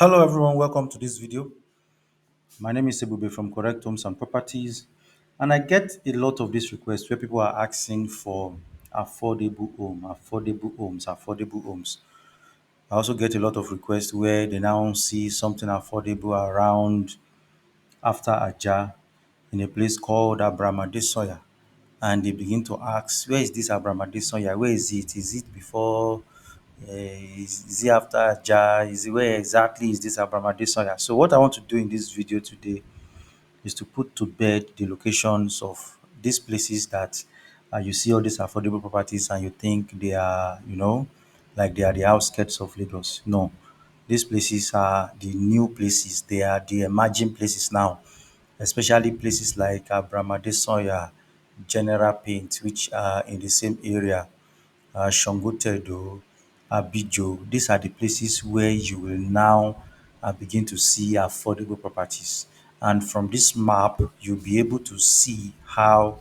Hello everyone, welcome to this video. My name is Ebube from Correct Homes and Properties, and I get a lot of these requests where people are asking for affordable homes. I also get a lot of requests where they now see something affordable around after Ajah in a place called Abramadesoya, and they begin to ask, where is this Abramadesoya? Where is it? Is it before? Is it after Ajah? Is it where exactly is this Abramadesoya? So what I want to do in this video today is to put to bed the locations of these places that you see all these affordable properties and you think they are, like they are the outskirts of Lagos. No, these places are the new places. They are the emerging places now, especially places like Abramadesoya, General Paint, which are in the same area, Shongotedo, Abijo. These are the places where you will now begin to see affordable properties. And from this map, you'll be able to see how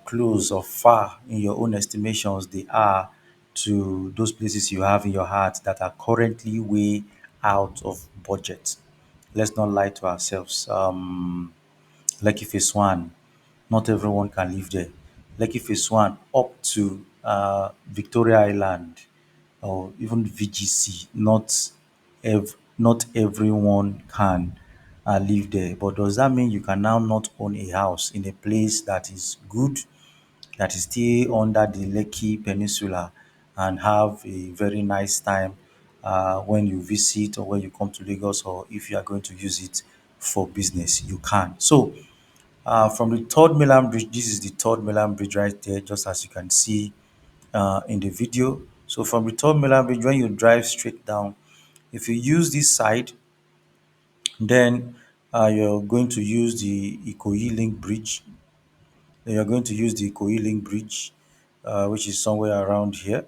close or far in your own estimations they are to those places you have in your heart that are currently way out of budget. Let's not lie to ourselves. Lekki Phase 1, not everyone can live there. Lekki Phase 1 up to Victoria Island or even VGC, not everyone can live there. But does that mean you can now not own a house in a place that is good, that is still under the Lekki Peninsula, and have a very nice time when you visit or when you come to Lagos, or if you are going to use it for business, you can. So from the third Milan Bridge, this is the third Milan Bridge right there, just as you can see in the video. So from the third Milan Bridge, when you drive straight down, if you use this side, then you're going to use the Ikoyi Link Bridge. Then you're going to use the Ikoyi Link Bridge, which is somewhere around here.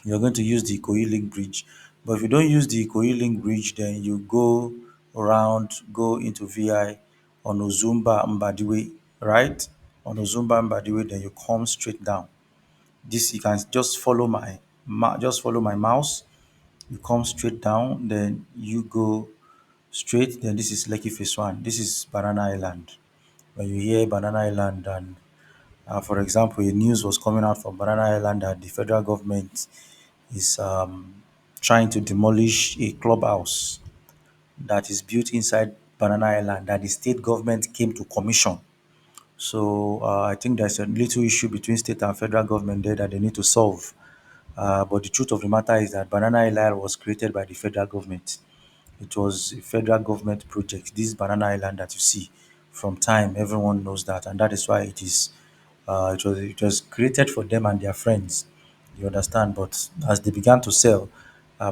You're going to use the Ikoyi Link Bridge. But if you don't use the Ikoyi Link Bridge, then you go around, go into VI on Ozumba Mbadiwe, right? On Ozumba Mbadiwe, then you come straight down. This you can just follow just follow my mouse. You come straight down, then you go straight. Then this is Lekki Phase 1. This is Banana Island. When you hear Banana Island, and for example, a news was coming out from Banana Island that the federal government is trying to demolish a clubhouse that is built inside Banana Island that the state government came to commission. So I think there's a little issue between state and federal government there that they need to solve. But the truth of the matter is that Banana Island was created by the federal government. It was a federal government project. This Banana Island that you see from time, everyone knows that, and that is why it is. It was created for them and their friends. You understand? But as they began to sell,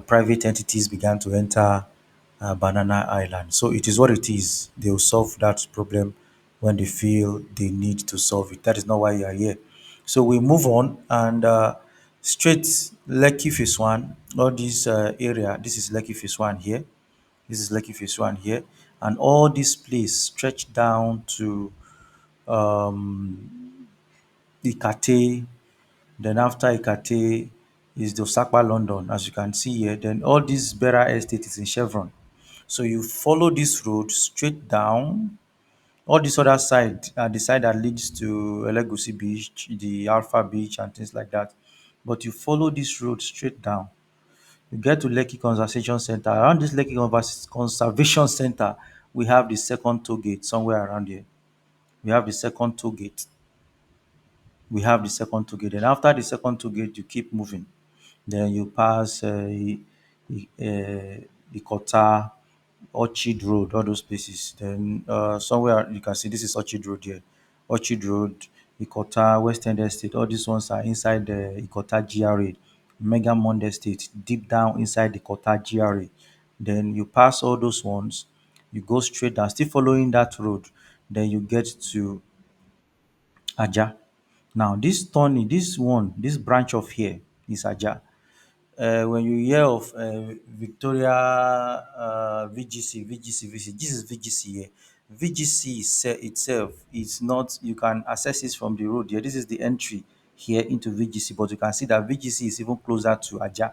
private entities began to enter Banana Island. So it is what it is. They will solve that problem when they feel they need to solve it. That is not why you are here. So we move on and straight Lekki Phase 1, all this area, this is Lekki Phase 1 here. This is Lekki Phase 1 here. And all this place stretched down to um, Ikate. Then after Ikate is the Osakpa London, as you can see here. Then all this Bera Estate is in Chevron. So you follow this road straight down. All this other side, the side that leads to Elegusi Beach, the Alpha Beach, and things like that. But you follow this road straight down. You get to Lekki Conservation Center. Around this Conservation Center, we have the second toll gate somewhere around here. We have the second toll gate. We have the second toll gate. And after the second toll gate, you keep moving. Then you pass Ikota, Orchid Road, all those places. Then somewhere you can see this is Orchid Road here. Orchid Road, Ikota, West End Estate, all these ones are inside the Ikota GRA. Mega Monde Estate, deep down inside the Ikota GRA. Then you pass all those ones, you go straight down, still following that road. Then you get to Ajah. Now this branch of here is Ajah. When you hear of Victoria VGC, this is VGC here. VGC itself is not, you can access it from the road here. This is the entry here into VGC, but you can see that VGC is even closer to Ajah.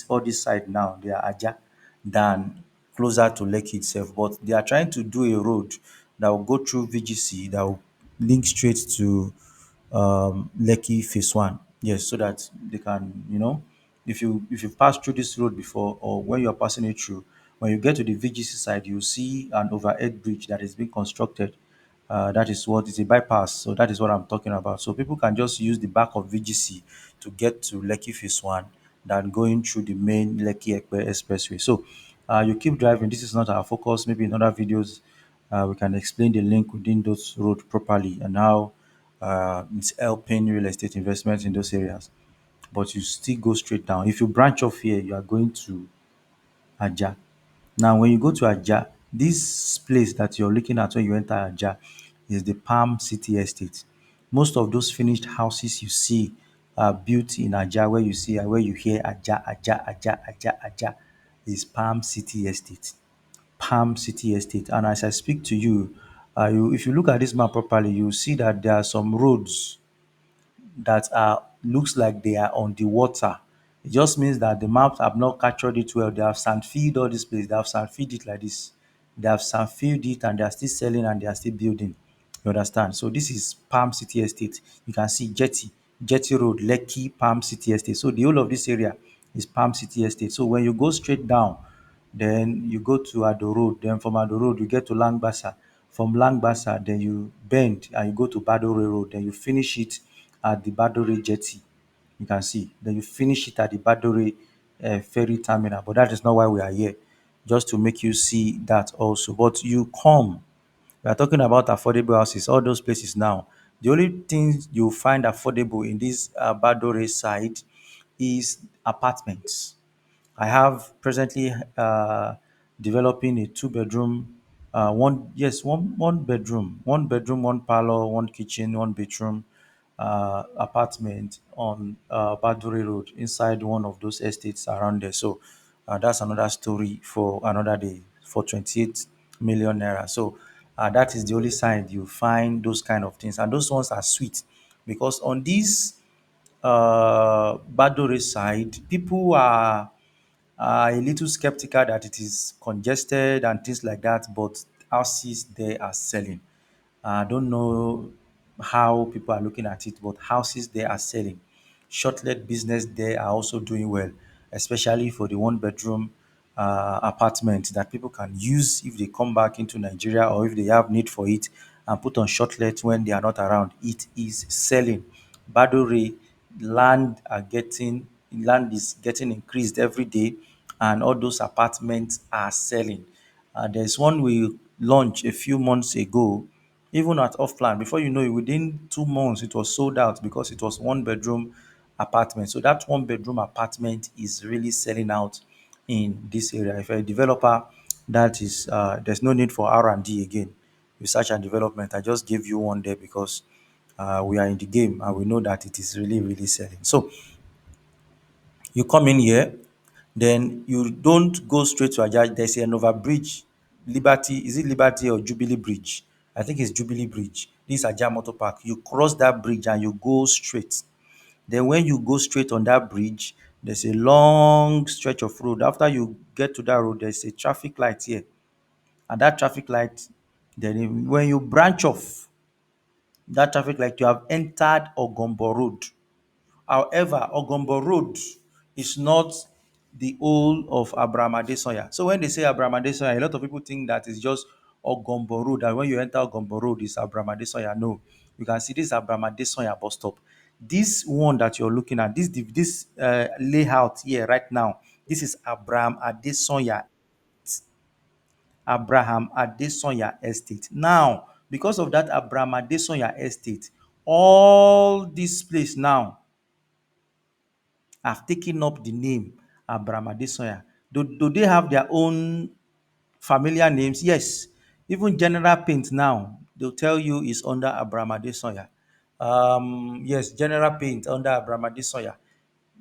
All this side now, they are Ajah. than closer to Lekki itself. But they are trying to do a road that will go through VGC that will link straight to Lekki Phase One. Yes, so that they can, if you pass through this road before or when you are passing it through, when you get to the VGC side, you see an overhead bridge that is being constructed. That is what is a bypass. So that is what I'm talking about. So people can just use the back of VGC to get to Lekki Phase One than going through the main Lekki-Epe Expressway. So you keep driving. This is not our focus. Maybe in other videos, we can explain the link within those roads properly and how it's helping real estate investments in those areas. But you still go straight down. If you branch off here, you are going to Ajah. Now, when you go to Ajah, this place that you're looking at when you enter Ajah is the Palm City Estate. Most of those finished houses you see are built in Ajah, where you hear Ajah, Ajah, Ajah, Ajah, Ajah, is Palm City Estate. Palm City Estate. And as I speak to you, if you look at this map properly, you see that there are some roads that are looks like they are on the water. It just means that the maps have not captured it well. They have sandfilled all this place. They have sandfilled it like this. They have sandfilled it and they are still selling and they are still building. You understand? So this is Palm City Estate. You can see Jetty Road, Lekki, Palm City Estate. So the whole of this area is Palm City Estate. So when you go straight down, then you go to Ado Road. Then from Ado Road, you get to Langbasa. From Langbasa, then you bend and you go to Badore Road. Then you finish it at the Badore Jetty. You can see. Then you finish it at the Badore ferry terminal. But that is not why we are here. Just to make you see that also. But you come. We are talking about affordable houses, all those places now. The only thing you find affordable in this Badore side is apartments. I have presently developing a two-bedroom, one bedroom, one parlor, one kitchen, one bedroom apartment on Baduri Road inside one of those estates around there. So that's another story for another day for 28 million naira. So that is the only side you find those kind of things, and those ones are sweet because on this Badore side, people are a little skeptical that it is congested and things like that, but houses there are selling. I don't know how people are looking at it, but houses there are selling. Short-let business there are also doing well, especially for the one-bedroom apartment that people can use if they come back into Nigeria or if they have need for it and put on short-let when they are not around. It is selling. Badore land is getting increased every day, and all those apartments are selling. There's one we launched a few months ago, even at off plan. Before you know it, within 2 months, it was sold out because it was one bedroom apartment. So that one bedroom apartment is really selling out in this area. If you're a developer, that is there's no need for R&D again, research and development. I just gave you one there because we are in the game and we know that it is really, really selling. So you come in here, then you don't go straight to Ajah. There's an overbridge, Liberty. Is it Liberty or Jubilee Bridge? I think it's Jubilee Bridge. This is Ajah Motor Park. You cross that bridge and you go straight. Then when you go straight on that bridge, there's a long stretch of road. After you get to that road, there's a traffic light here. And that traffic light, then when you branch off that traffic light, you have entered Ogombo Road. However, Ogombo Road is not the whole of Abraham Adesanya. So when they say Abraham Adesanya, a lot of people think that it's just Ogombo Road. And when you enter Ogombo Road, it's Abraham Adesanya. No, you can see this Abraham Adesanya bus stop. This one that you're looking at, this layout here right now, this is Abraham Adesanya Estate. Now, because of that Abraham Adesanya Estate, all this place now have taken up the name Abraham Adesanya. Do they have their own familiar names? Yes. Even General Paint now, they'll tell you is under Abraham Adesanya. Yes, General Paint under Abraham Adesanya.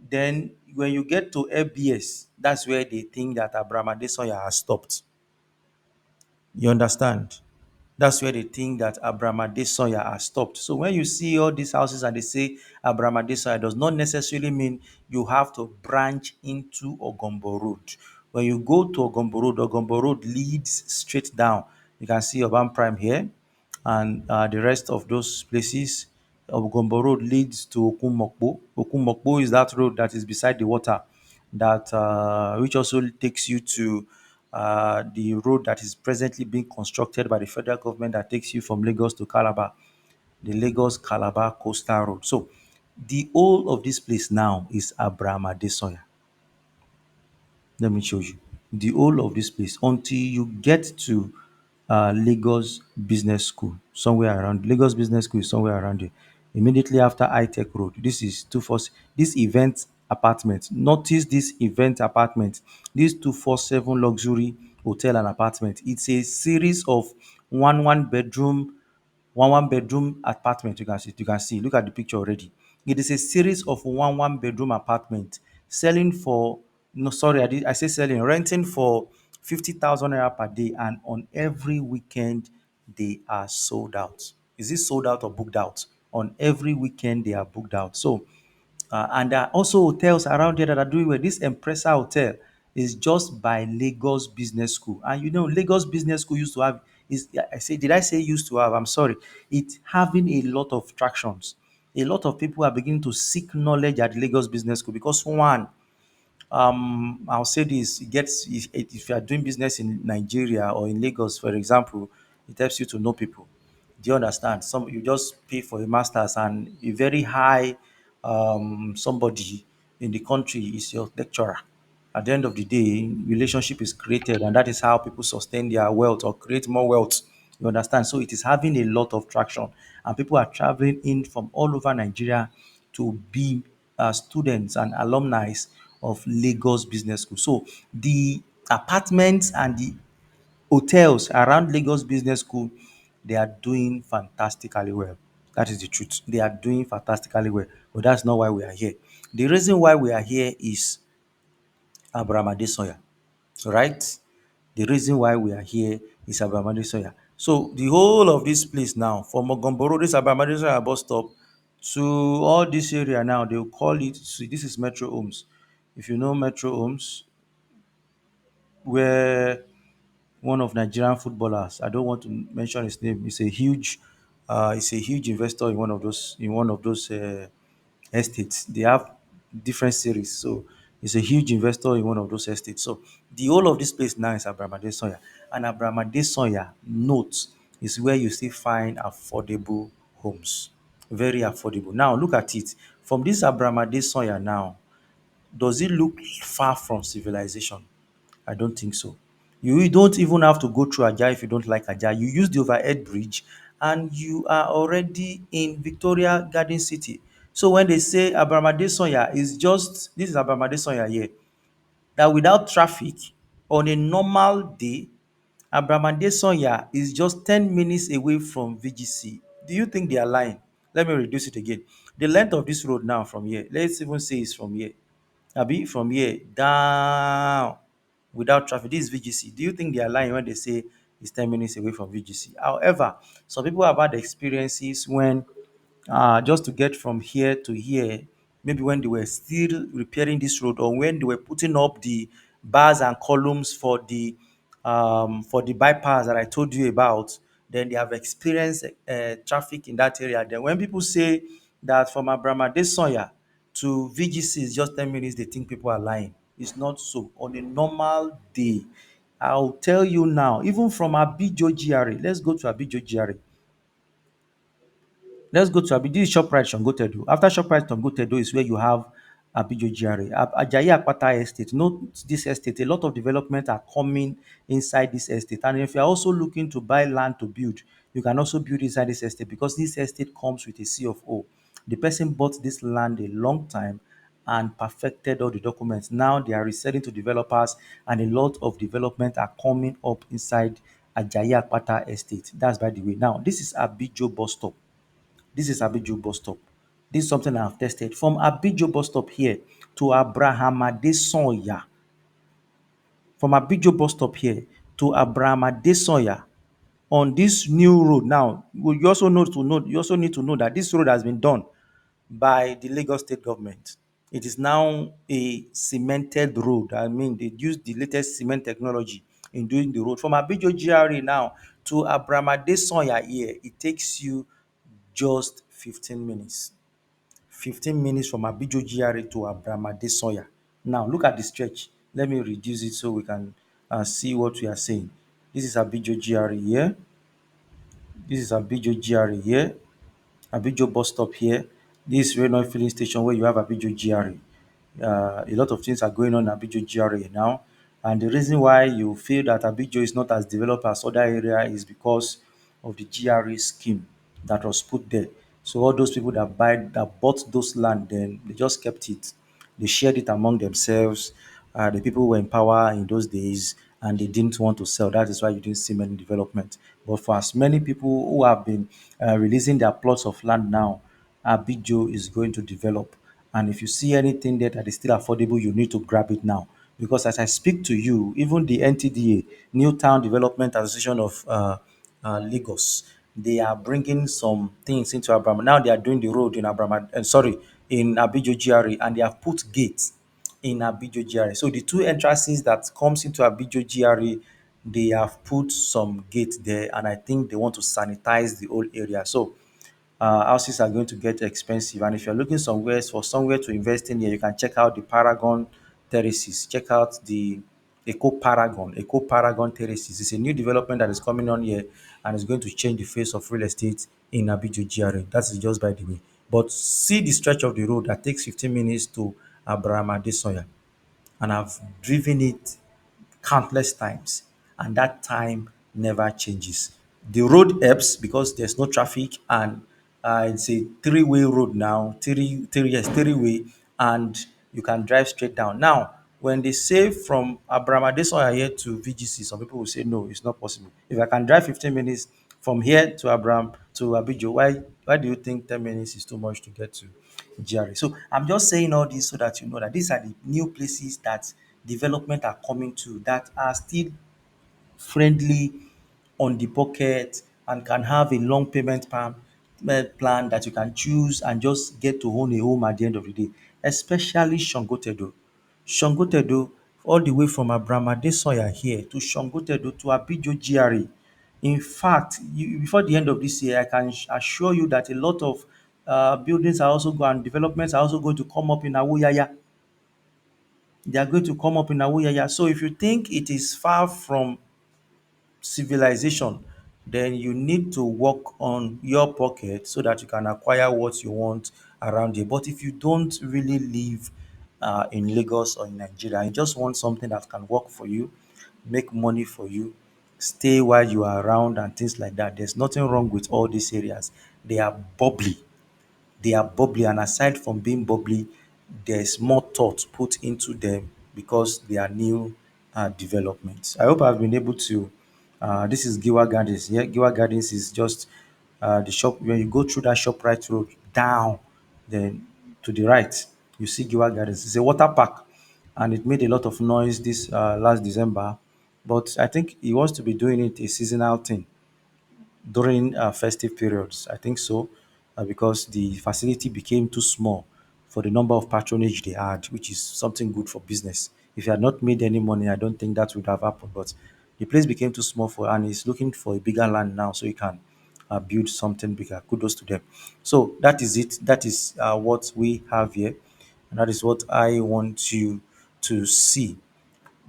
Then when you get to FBS, that's where they think that Abraham Adesanya has stopped. You understand? That's where they think that Abraham Adesanya has stopped. So when you see all these houses and they say Abraham Adesanya, does not necessarily mean you have to branch into Ogombo Road. When you go to Ogombo Road leads straight down. You can see Urban Prime here, and the rest of those places. Ogombo Road leads to Okunmokpo. Okunmokpo is that road that is beside the water, that which also takes you to the road that is presently being constructed by the federal government that takes you from Lagos to Calabar, the Lagos Calabar Coastal Road. So the whole of this place now is Abraham Adesanya. Let me show you the whole of this place until you get to Lagos Business School, somewhere around Lagos Business School is somewhere around here. Immediately after Tech Road, this is 247. This event apartment. Notice this event apartment. This 247 luxury hotel and apartment. It's a series of one bedroom, one bedroom apartment. You can see, look at the picture already. It is a series of one bedroom apartment selling for, no, sorry, I say selling, renting for 50,000 naira per day, and on every weekend they are sold out. Is it sold out or booked out? On every weekend they are booked out. So and there are also hotels around here that are doing well. This Empresa Hotel is just by Lagos Business School. And you know, Lagos Business School used to have, did I say used to have? I'm sorry. It's having a lot of tractions. A lot of people are beginning to seek knowledge at Lagos Business School because, one, I'll say this: it gets, if you are doing business in Nigeria or in Lagos, for example, it helps you to know people. Do you understand? Some, you just pay for a master's, and a very high somebody in the country is your lecturer. At the end of the day, relationship is created, and that is how people sustain their wealth or create more wealth. You understand? So it is having a lot of traction, and people are traveling in from all over Nigeria to be students and alumni of Lagos Business School. So the apartments and the hotels around Lagos Business School, they are doing fantastically well. That is the truth. They are doing fantastically well. But that's not why we are here. The reason why we are here is Abraham Adesanya, right? The reason why we are here is Abraham Adesanya. So the whole of this place now, from Mogomboro, this Abraham Adesanya bus stop, to all this area now, they will call it, see, this is Metro Homes. If you know Metro Homes, where one of Nigerian footballers, I don't want to mention his name, he's a huge investor in one of those estates. They have different series. So he's a huge investor in one of those estates. So the whole of this place now is Abraham Adesanya. And Abraham Adesanya note is where you still find affordable homes. Very affordable. Now look at it. From this Abraham Adesanya now, does it look far from civilization? I don't think so. You don't even have to go through Ajah if you don't like Ajah. You use the overhead bridge and you are already in Victoria Garden City. So when they say Abraham Adesanya is just, this is Abraham Adesanya here, that without traffic on a normal day, Abraham Adesanya is just 10 minutes away from VGC. Do you think they are lying? Let me reduce it again. The length of this road now from here, let's even say it's from here. Abi from here down without traffic. This is VGC. Do you think they are lying when they say it's 10 minutes away from VGC? However, some people have had experiences when just to get from here to here, maybe when they were still repairing this road or when they were putting up the bars and columns for the bypass that I told you about, then they have experienced traffic in that area. Then when people say that from Abraham Adesanya to VGC is just 10 minutes, they think people are lying. It's not so. On a normal day, I'll tell you now, even from Abijo GRA, let's go to Abijo GRA. Let's go to This is ShopRite Shangotedo. After ShopRite Shangotedo is where you have Abijo GRA. Ajayi Akpata Estate. Note this estate, a lot of development are coming inside this estate. And if you're also looking to buy land to build, you can also build inside this estate because this estate comes with a C of O. The person bought this land a long time and perfected all the documents. Now they are reselling to developers, and a lot of development are coming up inside Ajayi Akpata Estate. That's by the way. Now, this is Abijo bus stop. This is Abijo bus stop. This is something I've tested. From Abijo bus stop here to Abraham Adesanya. From Abijo bus stop here to Abraham Adesanya on this new road. Now, you also need to know that this road has been done by the Lagos State government. It is now a cemented road. I mean, they use the latest cement technology in doing the road. From Abijo GRA now to Abramade Sonya here, it takes you just 15 minutes. 15 minutes from Abijo GRA to Abramade Sonya. Now, look at the stretch. Let me reduce it so we can see what we are saying. This is Abijo GRA here. This is Abijo GRA here. Abijo bus stop here. This is Renoy filling station where you have Abijo GRA. A lot of things are going on in Abijo GRA now. And the reason why you feel that Abijo is not as developed as other area is because of the GRA scheme that was put there. So all those people that bought those land then they just kept it. They shared it among themselves. The people were in power in those days and they didn't want to sell. That is why you didn't see many development. But for as many people who have been releasing their plots of land now, Abijo is going to develop. And if you see anything there that is still affordable, you need to grab it now. Because as I speak to you, even the NTDA, New Town Development Association of Lagos, they are bringing some things into Abraham. Now they are doing the road in Abraham, sorry, in Abijo GRA, and they have put gates in Abijo GRA. So the two entrances that comes into Abijo GRA, they have put some gate there, and I think they want to sanitize the whole area. So houses are going to get expensive. And if you're looking somewhere for somewhere to invest in here, you can check out the Paragon Terraces. Check out the Eco Paragon Terraces. It's a new development that is coming on here and is going to change the face of real estate in Abijo GRA. That's just by the way. But see the stretch of the road that takes 15 minutes to Abraham Adesoya, and I've driven it countless times, and that time never changes. The road helps because there's no traffic, and it's a three-way road now, three-way, and you can drive straight down. Now, when they say from Abraham Adesoya here to VGC, some people will say no, it's not possible. If I can drive 15 minutes from here to Abraham to Abijo, why do you think 10 minutes is too much to get to GRA? So I'm just saying all this so that you know that these are the new places that development are coming to that are still friendly on the pocket and can have a long payment plan that you can choose and just get to own a home at the end of the day, especially Shangotedo. Shangotedo, all the way from Abraham Adesoya here to Shangotedo to Abijo GRA. In fact, before the end of this year, I can assure you that a lot of buildings are also going and developments are also going to come up in Awoyaya. They are going to come up in Awoyaya. So if you think it is far from civilization, then you need to work on your pocket so that you can acquire what you want around here. But if you don't really live in Lagos or in Nigeria, you just want something that can work for you, make money for you, stay while you are around and things like that. There's nothing wrong with all these areas. They are bubbly. They are bubbly, and aside from being bubbly, there's more thought put into them because they are new developments. I hope I've been able to. This is Giwa Gardens. Yeah, Giwa Gardens is just the shop. When you go through that shop right road down, then to the right, you see Giwa Gardens. It's a water park, and it made a lot of noise this last December. But I think he wants to be doing it a seasonal thing during festive periods. I think so, because the facility became too small for the number of patronage they had, which is something good for business. If you had not made any money, I don't think that would have happened. But the place became too small for, and he's looking for a bigger land now so he can build something bigger. Kudos to them. So that is it. That is what we have here, and that is what I want you to see.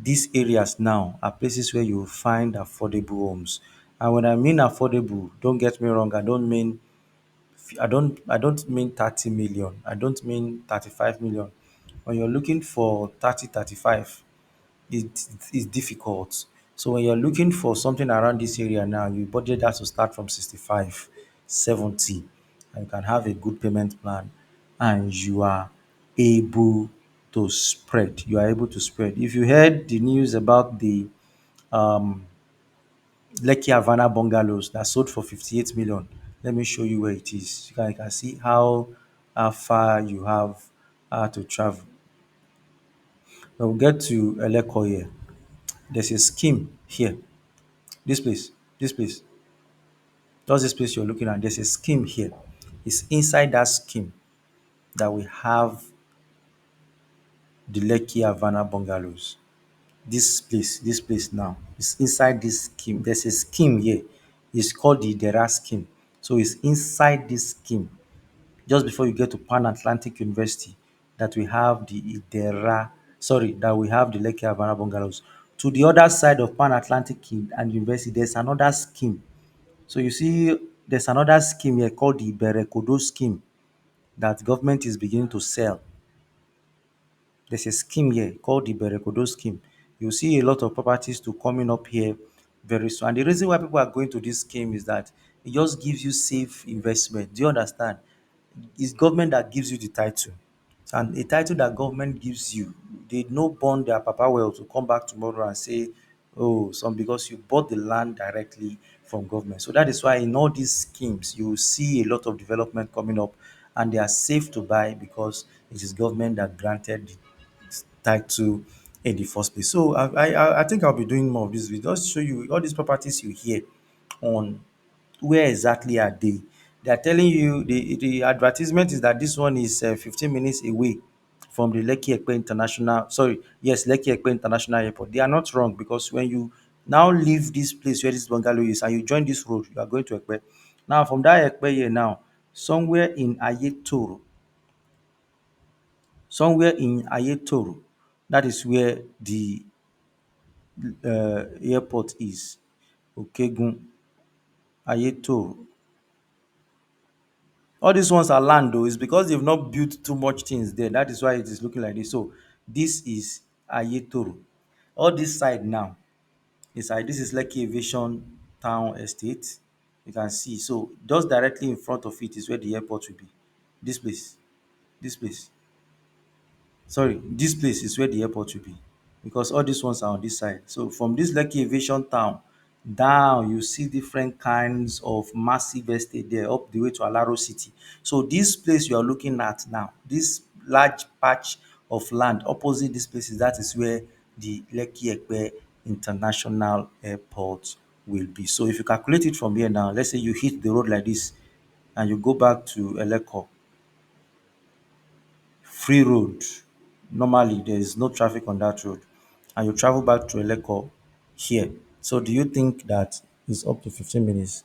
These areas now are places where you will find affordable homes. And when I mean affordable, don't get me wrong, I don't mean 30 million. I don't mean 35 million. When you're looking for 30, 35, it is difficult. So when you're looking for something around this area now, you budget that to start from 65, 70, and you can have a good payment plan, and you are able to spread. You are able to spread. If you heard the news about the um, Lekki Havana bungalows that sold for 58 million, let me show you where it is. You can see how far you have to travel. When we get to Ikoyi, there's a scheme here. This place, just this place you're looking at, there's a scheme here. It's inside that scheme that we have the Lekki Havana bungalows. This place now is inside this scheme. There's a scheme here. It's called the Dera scheme. So it's inside this scheme, just before you get to Pan Atlantic University, that we have the Idera, sorry, that we have the Lekki Havana bungalows. To the other side of Pan Atlantic and University, there's another scheme. So you see, there's another scheme here called the Berekodo scheme that government is beginning to sell. There's a scheme here called the Berekodo scheme. You see a lot of properties to coming up here very soon. And the reason why people are going to this scheme is that it just gives you safe investment. Do you understand? It's government that gives you the title. And a title that government gives you, they no bond their papa well to come back tomorrow and say, oh, some because you bought the land directly from government. So that is why in all these schemes, you will see a lot of development coming up, and they are safe to buy because it is government that granted the title in the first place. So I think I'll be doing more of this video just to show you all these properties you hear on where exactly are they. They are telling you the advertisement is that this one is 15 minutes away from the Lekki-Epe International, sorry, yes, Lekki-Epe International Airport. They are not wrong because when you now leave this place where this bungalow is and you join this road, you are going to Epe. Now, from that Epe here now, somewhere in Ayetoro, that is where the airport is. Okegun, Ayetoro. All these ones are land though. It's because they've not built too much things there. That is why it is looking like this. So this is Ayetoro. All this side now is like this is Lekki Aviation Town Estate. You can see. So just directly in front of it is where the airport will be. This place. This place. Sorry, this place is where the airport will be because all these ones are on this side. So from this Lekki Aviation Town down, you see different kinds of massive estate there up the way to Alaro City. So this place you are looking at now, this large patch of land opposite this place, that is where the Lekki-Epe International Airport will be. So if you calculate it from here now, let's say you hit the road like this and you go back to Eleko, free road. Normally, there is no traffic on that road, and you travel back to Eleko here. So, do you think that is up to 15 minutes?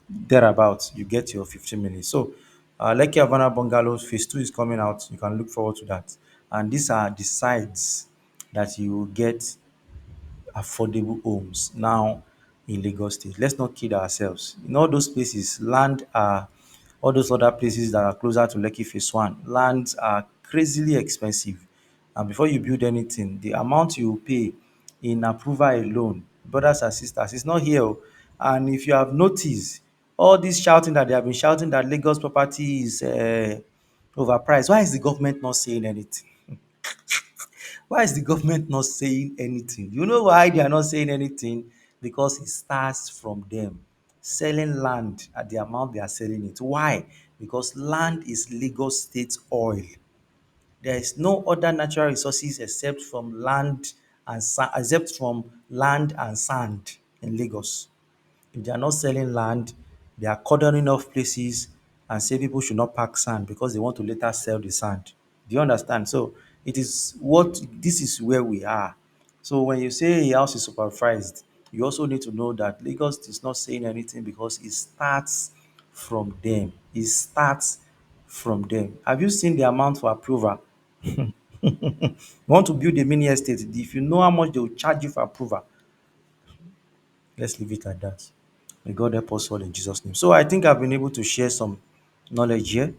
Thereabouts, you get your 15 minutes. So, Lekki Havana Bungalows Phase 2 is coming out. You can look forward to that. And these are the sites that you will get affordable homes now in Lagos State. Let's not kid ourselves. In all those places, land are all those other places that are closer to Lekki Phase 1, lands are crazily expensive. And before you build anything, the amount you pay in approval alone, brothers and sisters, is not here. Oh. And if you have noticed, all this shouting that they have been shouting that Lagos property is overpriced, why is the government not saying anything? Why is the government not saying anything? You know why they are not saying anything? Because it starts from them selling land at the amount they are selling it. Why? Because land is Lagos State oil. There is no other natural resources except from land and sand in Lagos. If they are not selling land, they are cordoning off places and say people should not pack sand because they want to later sell the sand. Do you understand? So this is where we are. So when you say a house is supervised, you also need to know that Lagos is not saying anything because it starts from them. It starts from them. Have you seen the amount for approval? You want to build a mini estate, if you know how much they will charge you for approval, let's leave it at that. May God help us all in Jesus' name. So I think I've been able to share some knowledge here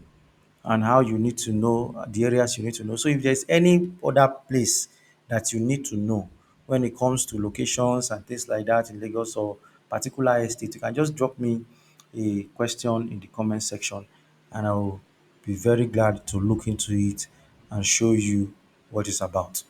and how you need to know the areas you need to know. So if there's any other place that you need to know when it comes to locations and things like that in Lagos or particular estate, you can just drop me a question in the comment section and I will be very glad to look into it and show you what it's about.